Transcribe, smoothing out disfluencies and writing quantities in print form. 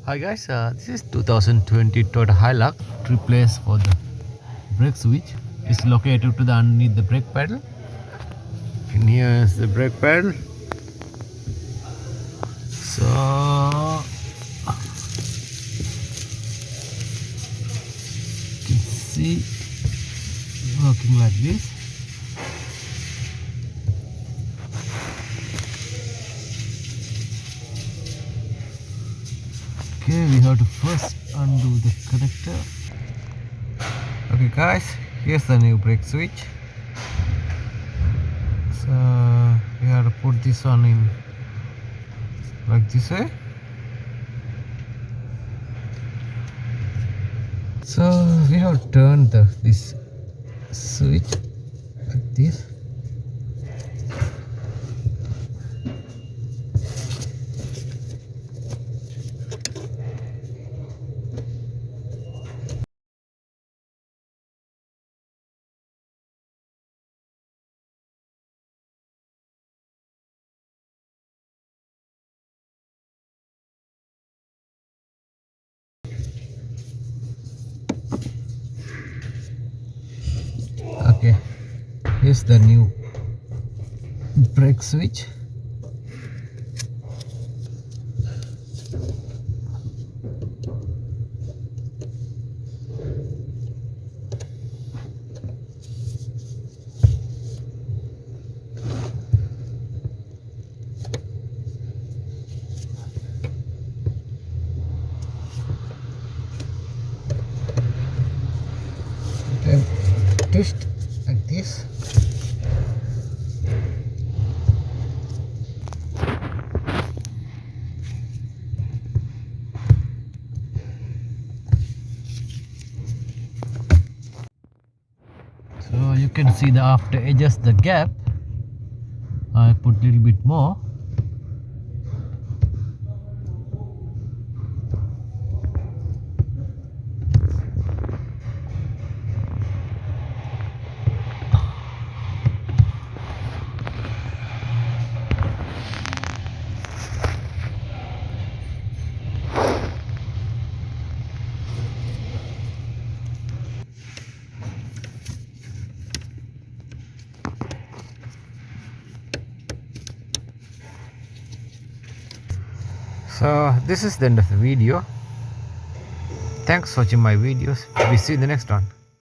Hi guys, this is 2020 Toyota Hilux replace for the brake switch. It's located to the underneath the brake pedal. And here's the brake pedal. So you can see working like this. Okay, we have to first undo the connector. Okay guys, here's the new brake switch. So we have to put this one in like this way. So we have turned this switch like this. Okay, here's the new brake switch. Then twist like this. So you can see the after adjust the gap, I put a little bit more. So this is the end of the video. Thanks for watching my videos. We see you in the next one.